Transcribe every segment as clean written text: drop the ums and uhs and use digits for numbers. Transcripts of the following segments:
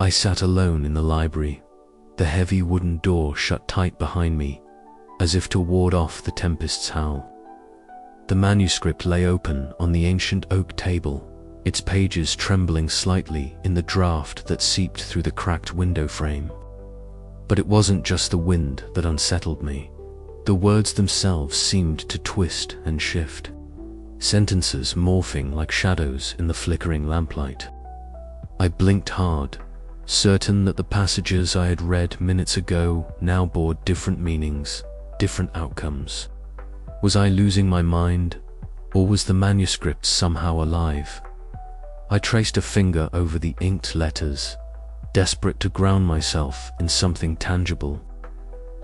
I sat alone in the library, the heavy wooden door shut tight behind me, as if to ward off the tempest's howl. The manuscript lay open on the ancient oak table, its pages trembling slightly in the draught that seeped through the cracked window frame. But it wasn't just the wind that unsettled me. The words themselves seemed to twist and shift, sentences morphing like shadows in the flickering lamplight. I blinked hard, certain that the passages I had read minutes ago now bore different meanings, different outcomes. Was I losing my mind, or was the manuscript somehow alive? I traced a finger over the inked letters, desperate to ground myself in something tangible.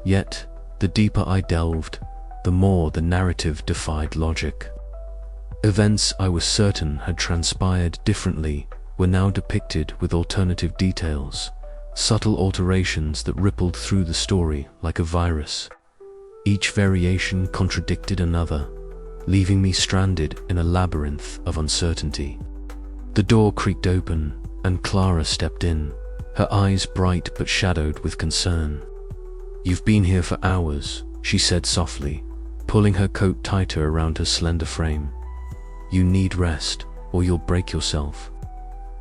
Yet, the deeper I delved, the more the narrative defied logic. Events I was certain had transpired differently were now depicted with alternative details, subtle alterations that rippled through the story like a virus. Each variation contradicted another, leaving me stranded in a labyrinth of uncertainty. The door creaked open, and Clara stepped in, her eyes bright but shadowed with concern. "You've been here for hours," she said softly, pulling her coat tighter around her slender frame. "You need rest, or you'll break yourself."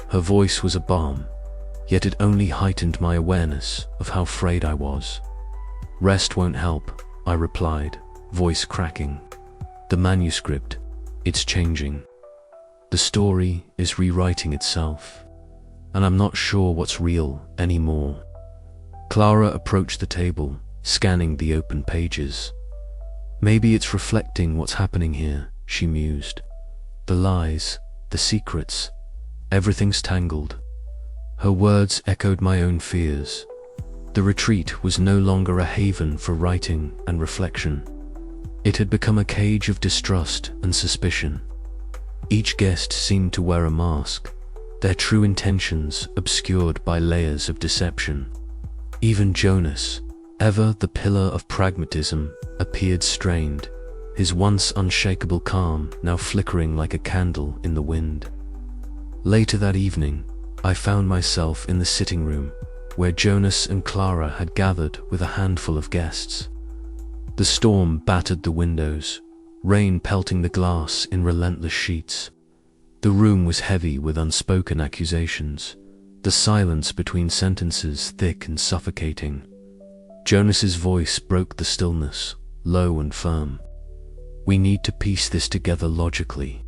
Her voice was a balm, yet it only heightened my awareness of how frayed I was. "Rest won't help," I replied, voice cracking. "The manuscript, it's changing. The story is rewriting itself, and I'm not sure what's real anymore." Clara approached the table, scanning the open pages. "Maybe it's reflecting what's happening here," she mused. "The lies, the secrets, everything's tangled." Her words echoed my own fears. The retreat was no longer a haven for writing and reflection. It had become a cage of distrust and suspicion. Each guest seemed to wear a mask, their true intentions obscured by layers of deception. Even Jonas, ever the pillar of pragmatism, appeared strained, his once unshakable calm now flickering like a candle in the wind. Later that evening, I found myself in the sitting room, where Jonas and Clara had gathered with a handful of guests. The storm battered the windows, rain pelting the glass in relentless sheets. The room was heavy with unspoken accusations, the silence between sentences thick and suffocating. Jonas's voice broke the stillness, low and firm. "We need to piece this together logically.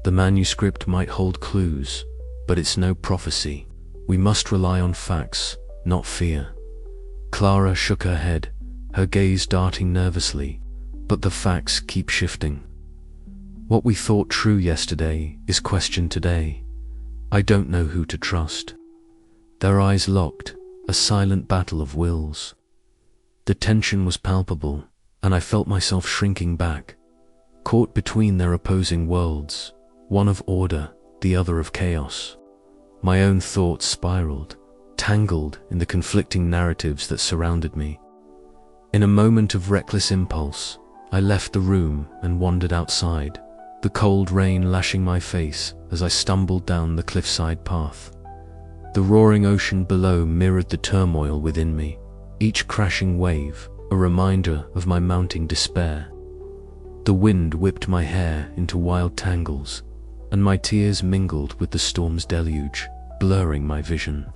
The manuscript might hold clues, but it's no prophecy. We must rely on facts, not fear." Clara shook her head, her gaze darting nervously, "But the facts keep shifting. What we thought true yesterday is questioned today. I don't know who to trust." Their eyes locked, a silent battle of wills. The tension was palpable, and I felt myself shrinking back, caught between their opposing worlds, one of order, the other of chaos. My own thoughts spiraled, tangled in the conflicting narratives that surrounded me. In a moment of reckless impulse, I left the room and wandered outside, the cold rain lashing my face as I stumbled down the cliffside path. The roaring ocean below mirrored the turmoil within me, each crashing wave a reminder of my mounting despair. The wind whipped my hair into wild tangles, and my tears mingled with the storm's deluge, blurring my vision.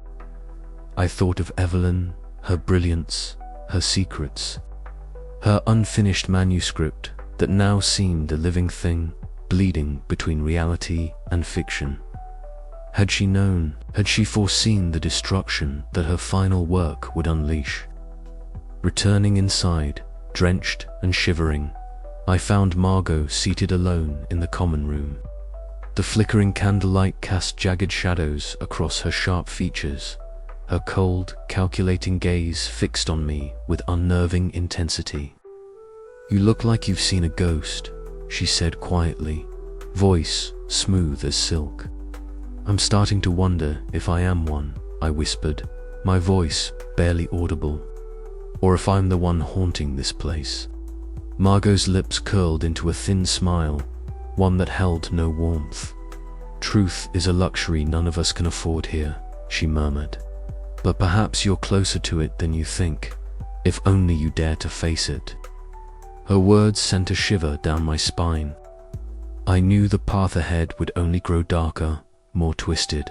I thought of Evelyn, her brilliance, her secrets, her unfinished manuscript that now seemed a living thing, bleeding between reality and fiction. Had she known, had she foreseen the destruction that her final work would unleash? Returning inside, drenched and shivering, I found Margot seated alone in the common room. The flickering candlelight cast jagged shadows across her sharp features, her cold, calculating gaze fixed on me with unnerving intensity. "You look like you've seen a ghost," she said quietly, voice smooth as silk. "I'm starting to wonder if I am one," I whispered, my voice barely audible. "Or if I'm the one haunting this place." Margot's lips curled into a thin smile, one that held no warmth. "Truth is a luxury none of us can afford here," she murmured. But perhaps you're closer to it than you think, if only you dare to face it." Her words sent a shiver down my spine. I knew the path ahead would only grow darker, more twisted.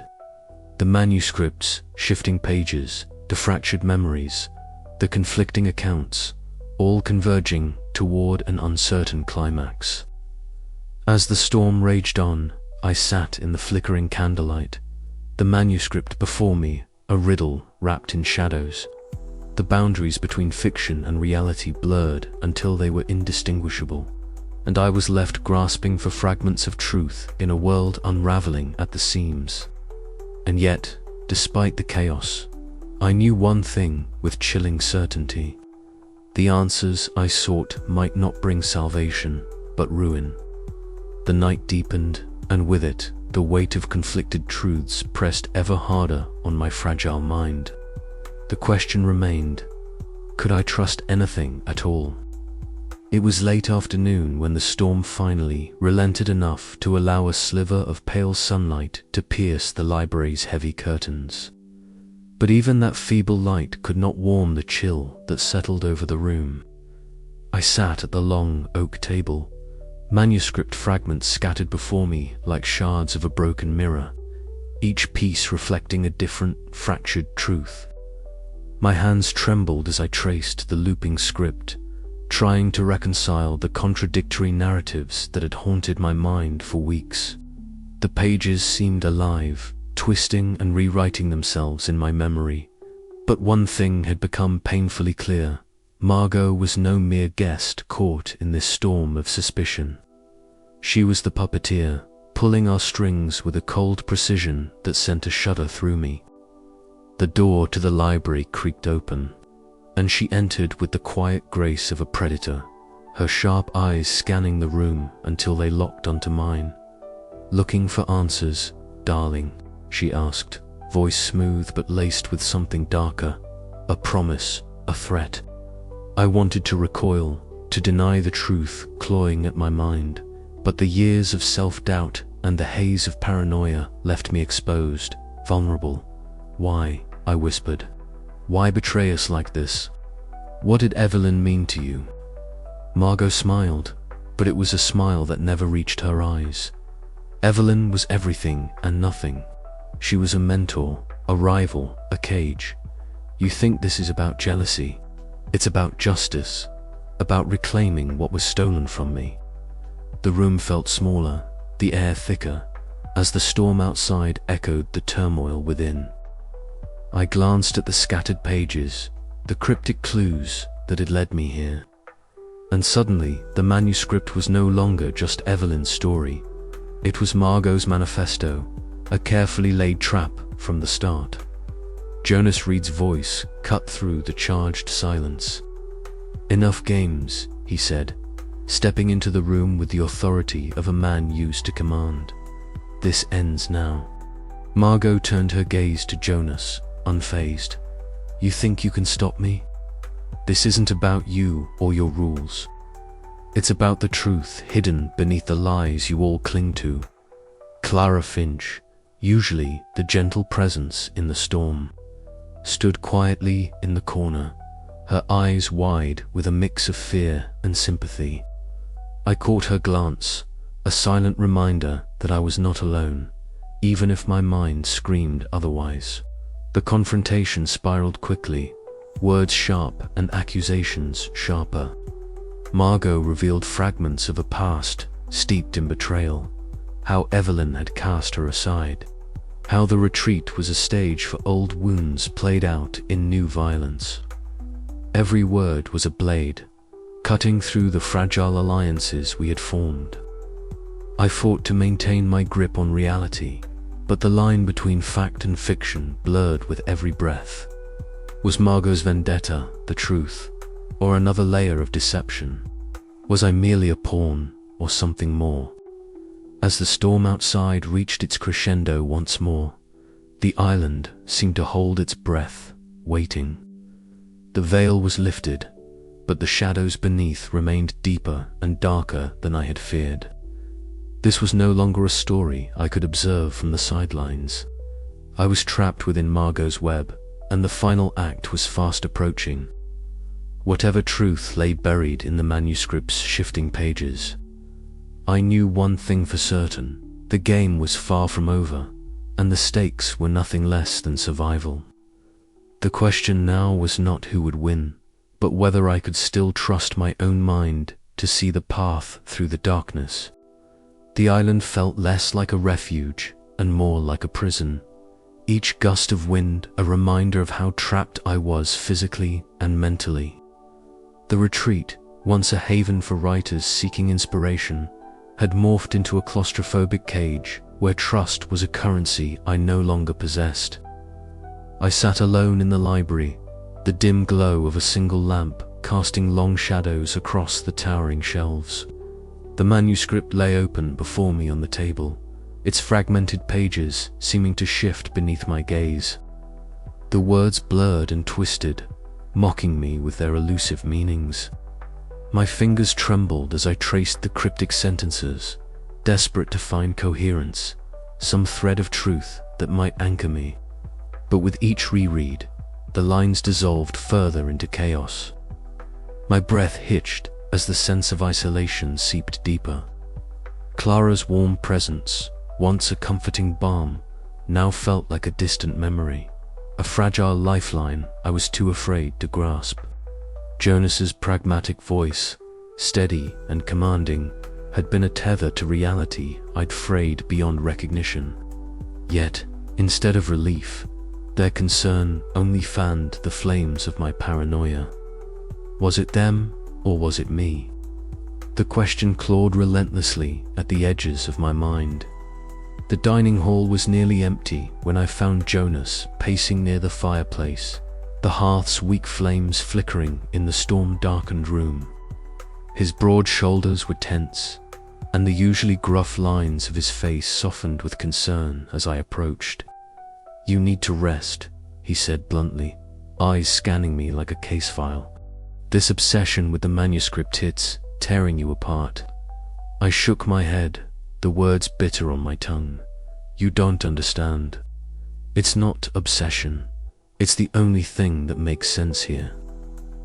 The manuscripts, shifting pages, the fractured memories, the conflicting accounts, all converging toward an uncertain climax. As the storm raged on, I sat in the flickering candlelight, the manuscript before me, a riddle wrapped in shadows. The boundaries between fiction and reality blurred until they were indistinguishable, and I was left grasping for fragments of truth in a world unraveling at the seams. And yet, despite the chaos, I knew one thing with chilling certainty. The answers I sought might not bring salvation, but ruin. The night deepened, and with it, the weight of conflicted truths pressed ever harder on my fragile mind. The question remained, could I trust anything at all? It was late afternoon when the storm finally relented enough to allow a sliver of pale sunlight to pierce the library's heavy curtains. But even that feeble light could not warm the chill that settled over the room. I sat at the long oak table, manuscript fragments scattered before me like shards of a broken mirror, each piece reflecting a different, fractured truth. My hands trembled as I traced the looping script, trying to reconcile the contradictory narratives that had haunted my mind for weeks. The pages seemed alive, twisting and rewriting themselves in my memory. But one thing had become painfully clear. Margot was no mere guest caught in this storm of suspicion. She was the puppeteer, pulling our strings with a cold precision that sent a shudder through me. The door to the library creaked open, and she entered with the quiet grace of a predator, her sharp eyes scanning the room until they locked onto mine. "Looking for answers, darling?" she asked, voice smooth but laced with something darker, a promise, a threat. I wanted to recoil, to deny the truth clawing at my mind, but the years of self-doubt and the haze of paranoia left me exposed, vulnerable. "Why?" I whispered. "Why betray us like this? What did Evelyn mean to you?" Margot smiled, but it was a smile that never reached her eyes. Evelyn was everything and nothing. She was a mentor, a rival, a cage. "You think this is about jealousy? It's about justice, about reclaiming what was stolen from me." The room felt smaller, the air thicker, as the storm outside echoed the turmoil within. I glanced at the scattered pages, the cryptic clues that had led me here. And suddenly, the manuscript was no longer just Evelyn's story. It was Margot's manifesto, a carefully laid trap from the start. Jonas Reed's voice cut through the charged silence. "Enough games," he said, stepping into the room with the authority of a man used to command. "This ends now." Margot turned her gaze to Jonas, unfazed. "You think you can stop me? This isn't about you or your rules. It's about the truth hidden beneath the lies you all cling to." Clara Finch, usually the gentle presence in the storm, stood quietly in the corner, her eyes wide with a mix of fear and sympathy. I caught her glance, a silent reminder that I was not alone, even if my mind screamed otherwise. The confrontation spiraled quickly, words sharp and accusations sharper. Margot revealed fragments of a past steeped in betrayal, how Evelyn had cast her aside, how the retreat was a stage for old wounds played out in new violence. Every word was a blade, cutting through the fragile alliances we had formed. I fought to maintain my grip on reality, but the line between fact and fiction blurred with every breath. Was Margot's vendetta the truth, or another layer of deception? Was I merely a pawn, or something more? As the storm outside reached its crescendo once more, the island seemed to hold its breath, waiting. The veil was lifted, but the shadows beneath remained deeper and darker than I had feared. This was no longer a story I could observe from the sidelines. I was trapped within Margot's web, and the final act was fast approaching. Whatever truth lay buried in the manuscript's shifting pages. I knew one thing for certain: the game was far from over, and the stakes were nothing less than survival. The question now was not who would win, but whether I could still trust my own mind to see the path through the darkness. The island felt less like a refuge and more like a prison, each gust of wind a reminder of how trapped I was physically and mentally. The retreat, once a haven for writers seeking inspiration, had morphed into a claustrophobic cage where trust was a currency I no longer possessed. I sat alone in the library, the dim glow of a single lamp casting long shadows across the towering shelves. The manuscript lay open before me on the table, its fragmented pages seeming to shift beneath my gaze. The words blurred and twisted, mocking me with their elusive meanings. My fingers trembled as I traced the cryptic sentences, desperate to find coherence, some thread of truth that might anchor me. But with each reread, the lines dissolved further into chaos. My breath hitched as the sense of isolation seeped deeper. Clara's warm presence, once a comforting balm, now felt like a distant memory, a fragile lifeline I was too afraid to grasp. Jonas's pragmatic voice, steady and commanding, had been a tether to reality I'd frayed beyond recognition. Yet, instead of relief, their concern only fanned the flames of my paranoia. Was it them, or was it me? The question clawed relentlessly at the edges of my mind. The dining hall was nearly empty when I found Jonas pacing near the fireplace, the hearth's weak flames flickering in the storm-darkened room. His broad shoulders were tense, and the usually gruff lines of his face softened with concern as I approached. "You need to rest," he said bluntly, eyes scanning me like a case file. "This obsession with the manuscript hits tearing you apart." I shook my head, the words bitter on my tongue. "You don't understand. It's not obsession. It's the only thing that makes sense here."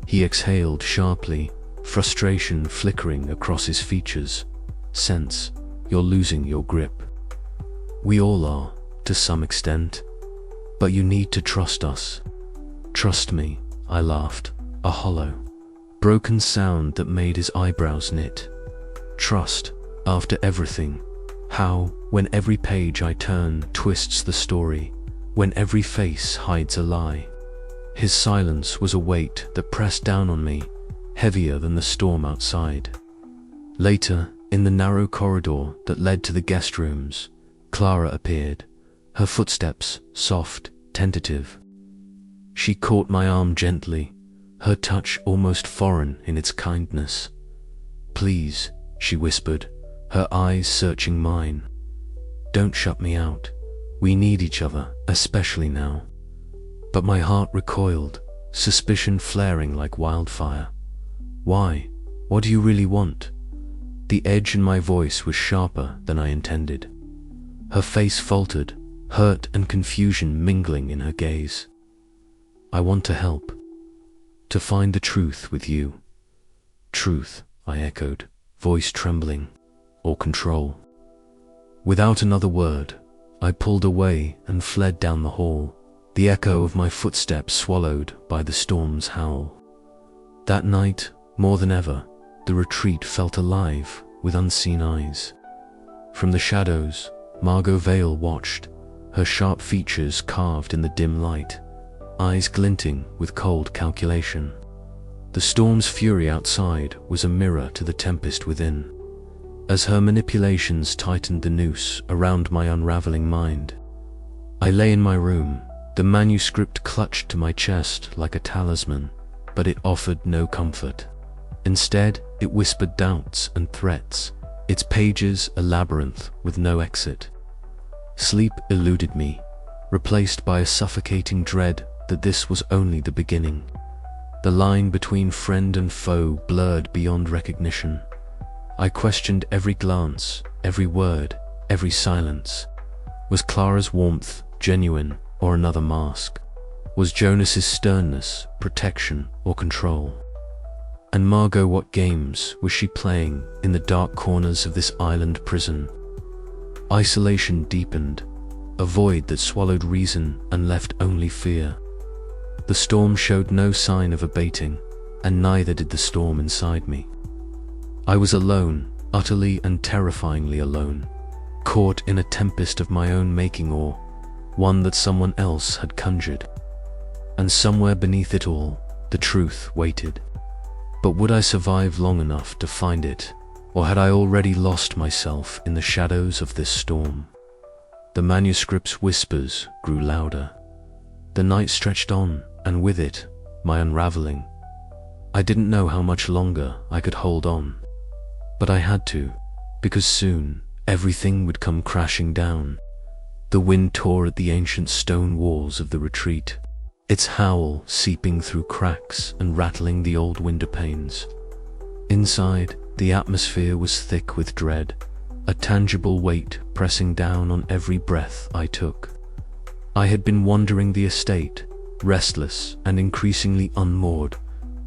He exhaled sharply, frustration flickering across his features. "Sense, you're losing your grip. We all are, to some extent. But you need to trust us." "Trust me," I laughed, a hollow, broken sound that made his eyebrows knit. "Trust, after everything. How, when every page I turn twists the story, when every face hides a lie?" His silence was a weight that pressed down on me, heavier than the storm outside. Later, in the narrow corridor that led to the guest rooms, Clara appeared, her footsteps soft, tentative. She caught my arm gently, her touch almost foreign in its kindness. "Please," she whispered, her eyes searching mine. "Don't shut me out. We need each other, especially now." But my heart recoiled, suspicion flaring like wildfire. "Why? What do you really want?" The edge in my voice was sharper than I intended. Her face faltered, hurt and confusion mingling in her gaze. "I want to help. To find the truth with you." "Truth," I echoed, voice trembling. "Or control?" Without another word, I pulled away and fled down the hall, the echo of my footsteps swallowed by the storm's howl. That night, more than ever, the retreat felt alive with unseen eyes. From the shadows, Margot Vale watched, her sharp features carved in the dim light, eyes glinting with cold calculation. The storm's fury outside was a mirror to the tempest within. As her manipulations tightened the noose around my unraveling mind, I lay in my room, the manuscript clutched to my chest like a talisman, but it offered no comfort. Instead, it whispered doubts and threats, its pages a labyrinth with no exit. Sleep eluded me, replaced by a suffocating dread that this was only the beginning. The line between friend and foe blurred beyond recognition. I questioned every glance, every word, every silence. Was Clara's warmth genuine or another mask? Was Jonas's sternness protection or control? And Margot, what games was she playing in the dark corners of this island prison? Isolation deepened, a void that swallowed reason and left only fear. The storm showed no sign of abating, and neither did the storm inside me. I was alone, utterly and terrifyingly alone, caught in a tempest of my own making, or one that someone else had conjured. And somewhere beneath it all, the truth waited. But would I survive long enough to find it, or had I already lost myself in the shadows of this storm? The manuscript's whispers grew louder. The night stretched on, and with it, my unraveling. I didn't know how much longer I could hold on. But I had to, because soon everything would come crashing down. The wind tore at the ancient stone walls of the retreat, its howl seeping through cracks and rattling the old window panes. Inside, the atmosphere was thick with dread, a tangible weight pressing down on every breath I took. I had been wandering the estate, restless and increasingly unmoored,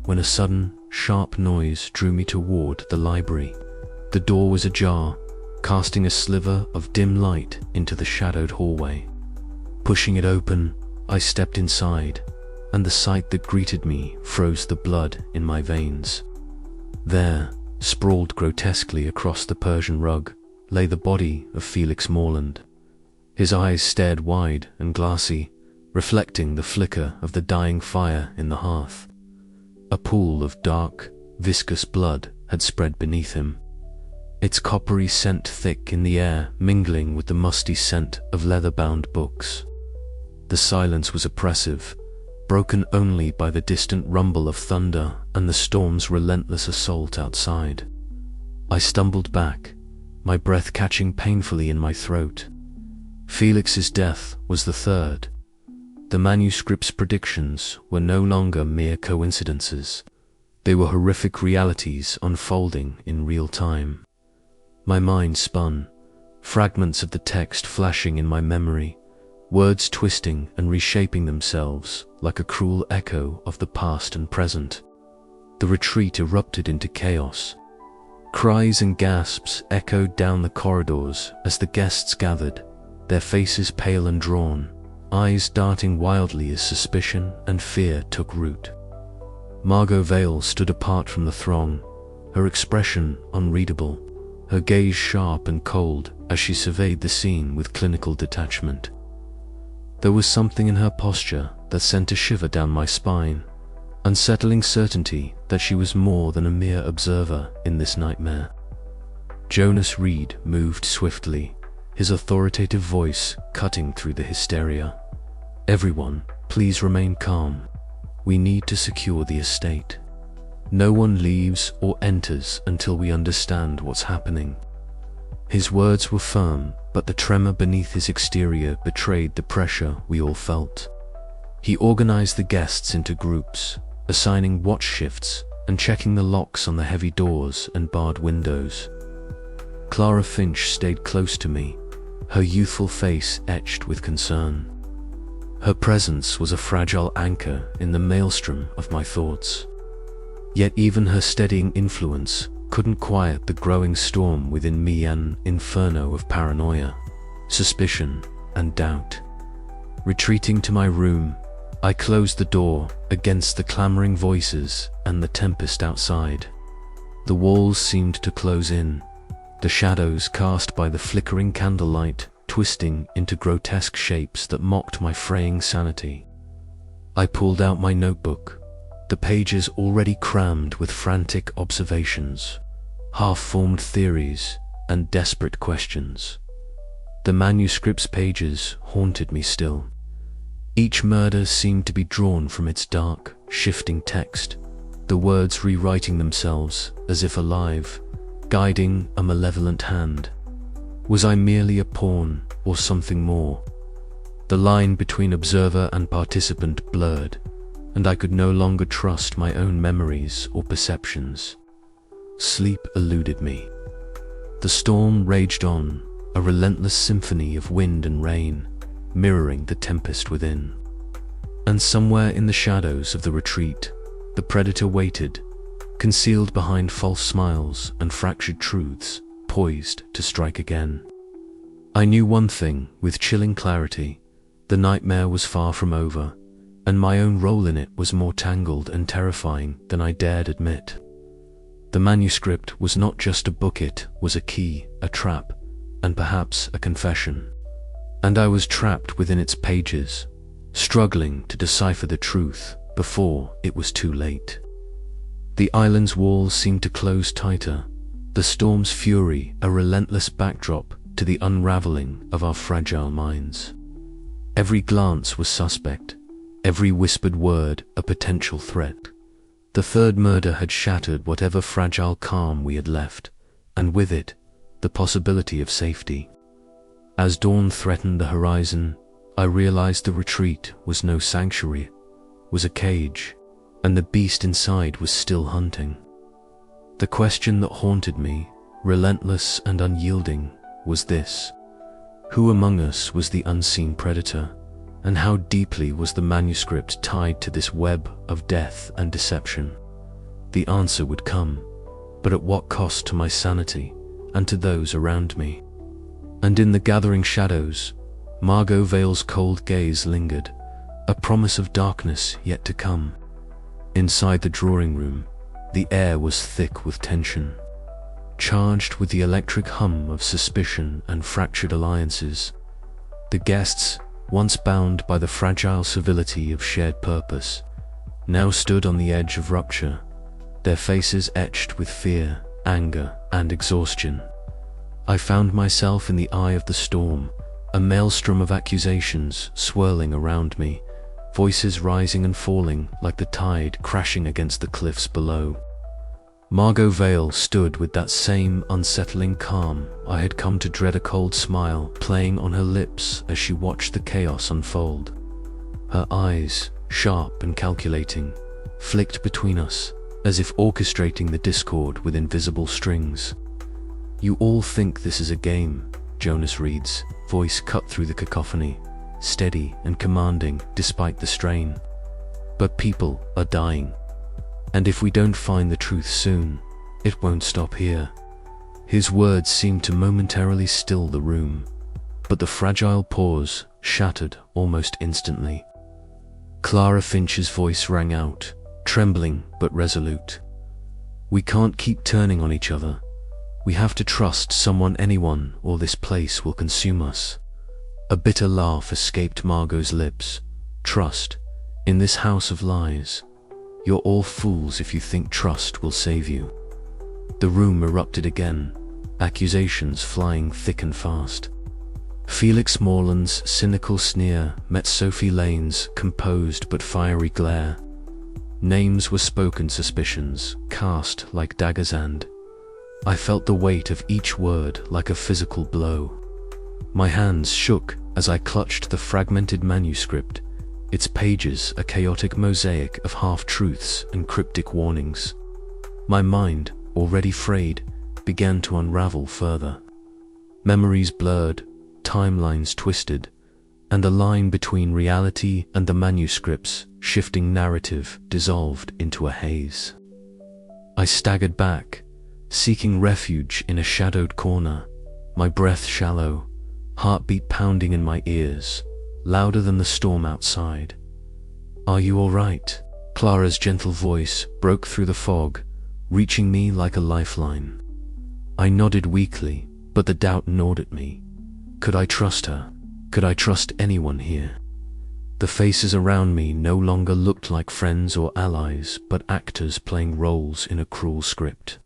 when a sudden, sharp noise drew me toward the library. The door was ajar, casting a sliver of dim light into the shadowed hallway. Pushing it open, I stepped inside, and the sight that greeted me froze the blood in my veins. There, sprawled grotesquely across the Persian rug, lay the body of Felix Morland. His eyes stared wide and glassy, reflecting the flicker of the dying fire in the hearth. A pool of dark, viscous blood had spread beneath him, its coppery scent thick in the air, mingling with the musty scent of leather-bound books. The silence was oppressive, broken only by the distant rumble of thunder and the storm's relentless assault outside. I stumbled back, my breath catching painfully in my throat. Felix's death was the third. The manuscript's predictions were no longer mere coincidences. They were horrific realities unfolding in real time. My mind spun, fragments of the text flashing in my memory, words twisting and reshaping themselves like a cruel echo of the past and present. The retreat erupted into chaos. Cries and gasps echoed down the corridors as the guests gathered, their faces pale and drawn, eyes darting wildly as suspicion and fear took root. Margot Vale stood apart from the throng, her expression unreadable, her gaze sharp and cold as she surveyed the scene with clinical detachment. There was something in her posture that sent a shiver down my spine, unsettling certainty that she was more than a mere observer in this nightmare. Jonas Reed moved swiftly, his authoritative voice cutting through the hysteria. "Everyone, please remain calm. We need to secure the estate. No one leaves or enters until we understand what's happening." His words were firm, but the tremor beneath his exterior betrayed the pressure we all felt. He organized the guests into groups, assigning watch shifts and checking the locks on the heavy doors and barred windows. Clara Finch stayed close to me, her youthful face etched with concern. Her presence was a fragile anchor in the maelstrom of my thoughts. Yet even her steadying influence couldn't quiet the growing storm within me, an inferno of paranoia, suspicion, and doubt. Retreating to my room, I closed the door against the clamoring voices and the tempest outside. The walls seemed to close in, the shadows cast by the flickering candlelight twisting into grotesque shapes that mocked my fraying sanity. I pulled out my notebook, the pages already crammed with frantic observations, half-formed theories, and desperate questions. The manuscript's pages haunted me still. Each murder seemed to be drawn from its dark, shifting text, the words rewriting themselves as if alive, guiding a malevolent hand. Was I merely a pawn or something more? The line between observer and participant blurred, and I could no longer trust my own memories or perceptions. Sleep eluded me. The storm raged on, a relentless symphony of wind and rain, mirroring the tempest within. And somewhere in the shadows of the retreat, the predator waited, concealed behind false smiles and fractured truths, poised to strike again. I knew one thing with chilling clarity: the nightmare was far from over, and my own role in it was more tangled and terrifying than I dared admit. The manuscript was not just a book, it was a key, a trap, and perhaps a confession. And I was trapped within its pages, struggling to decipher the truth before it was too late. The island's walls seemed to close tighter, the storm's fury a relentless backdrop to the unraveling of our fragile minds. Every glance was suspect, every whispered word a potential threat. The third murder had shattered whatever fragile calm we had left, and with it, the possibility of safety. As dawn threatened the horizon, I realized the retreat was no sanctuary, was a cage, and the beast inside was still hunting. The question that haunted me, relentless and unyielding, was this: who among us was the unseen predator, and how deeply was the manuscript tied to this web of death and deception? The answer would come, but at what cost to my sanity and to those around me? And in the gathering shadows, Margot Vale's cold gaze lingered, a promise of darkness yet to come. Inside the drawing room, the air was thick with tension, charged with the electric hum of suspicion and fractured alliances. The guests, once bound by the fragile civility of shared purpose, now stood on the edge of rupture, their faces etched with fear, anger, and exhaustion. I found myself in the eye of the storm, a maelstrom of accusations swirling around me, voices rising and falling like the tide crashing against the cliffs below. Margot Vale stood with that same unsettling calm I had come to dread, a cold smile playing on her lips as she watched the chaos unfold. Her eyes, sharp and calculating, flicked between us, as if orchestrating the discord with invisible strings. "You all think this is a game," Jonas Reed's voice cut through the cacophony, steady and commanding despite the strain. "But people are dying. And if we don't find the truth soon, it won't stop here." His words seemed to momentarily still the room, but the fragile pause shattered almost instantly. Clara Finch's voice rang out, trembling but resolute. "We can't keep turning on each other. We have to trust someone, anyone, or this place will consume us." A bitter laugh escaped Margot's lips. "Trust? In this house of lies? You're all fools if you think trust will save you." The room erupted again, accusations flying thick and fast. Felix Morland's cynical sneer met Sophie Lane's composed but fiery glare. Names were spoken, suspicions cast like daggers, and I felt the weight of each word like a physical blow. My hands shook as I clutched the fragmented manuscript, its pages a chaotic mosaic of half-truths and cryptic warnings. My mind, already frayed, began to unravel further. Memories blurred, timelines twisted, and the line between reality and the manuscript's shifting narrative dissolved into a haze. I staggered back, seeking refuge in a shadowed corner, my breath shallow, heartbeat pounding in my ears, louder than the storm outside. "Are you all right?" Clara's gentle voice broke through the fog, reaching me like a lifeline. I nodded weakly, but the doubt gnawed at me. Could I trust her? Could I trust anyone here? The faces around me no longer looked like friends or allies, but actors playing roles in a cruel script.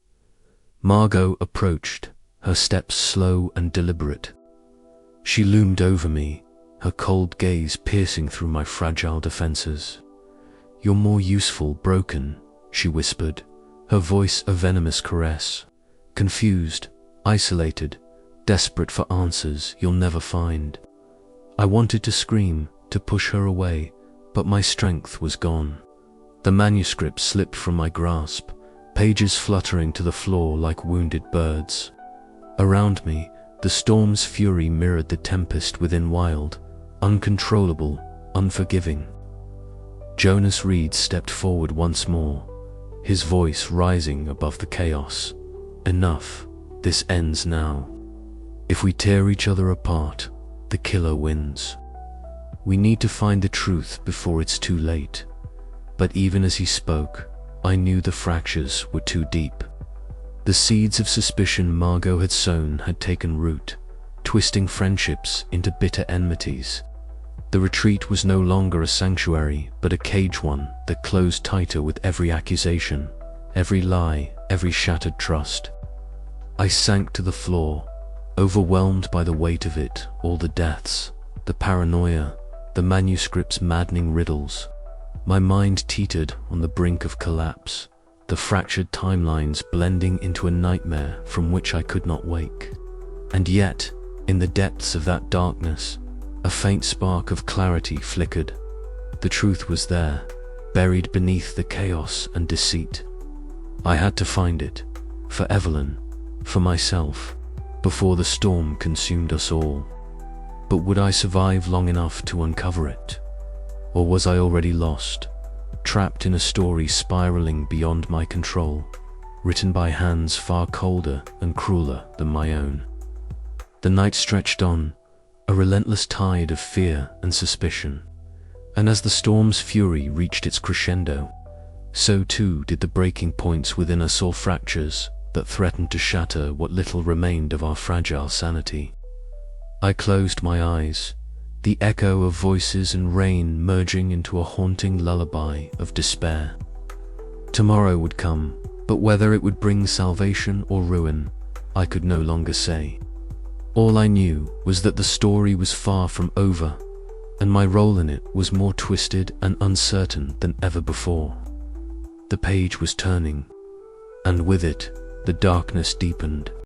Margot approached, her steps slow and deliberate. She loomed over me, her cold gaze piercing through my fragile defenses. "You're more useful broken," she whispered, her voice a venomous caress. "Confused, isolated, desperate for answers you'll never find." I wanted to scream, to push her away, but my strength was gone. The manuscript slipped from my grasp, pages fluttering to the floor like wounded birds. Around me, the storm's fury mirrored the tempest within, wild, uncontrollable, unforgiving. Jonas Reed stepped forward once more, his voice rising above the chaos. Enough, this ends now. If we tear each other apart, the killer wins. We need to find the truth before it's too late. But even as he spoke, I knew the fractures were too deep. The seeds of suspicion Margot had sown had taken root, twisting friendships into bitter enmities. The retreat was no longer a sanctuary, but a cage one that closed tighter with every accusation, every lie, every shattered trust. I sank to the floor, overwhelmed by the weight of it, all the deaths, the paranoia, the manuscript's maddening riddles. My mind teetered on the brink of collapse, the fractured timelines blending into a nightmare from which I could not wake. And yet, in the depths of that darkness, a faint spark of clarity flickered. The truth was there, buried beneath the chaos and deceit. I had to find it, for Evelyn, for myself, before the storm consumed us all. But would I survive long enough to uncover it? Or was I already lost, trapped in a story spiraling beyond my control, written by hands far colder and crueler than my own? The night stretched on, a relentless tide of fear and suspicion, and as the storm's fury reached its crescendo, so too did the breaking points within us, all fractures that threatened to shatter what little remained of our fragile sanity. I closed my eyes, the echo of voices and rain merging into a haunting lullaby of despair. Tomorrow would come, but whether it would bring salvation or ruin, I could no longer say. All I knew was that the story was far from over, and my role in it was more twisted and uncertain than ever before. The page was turning, and with it, the darkness deepened.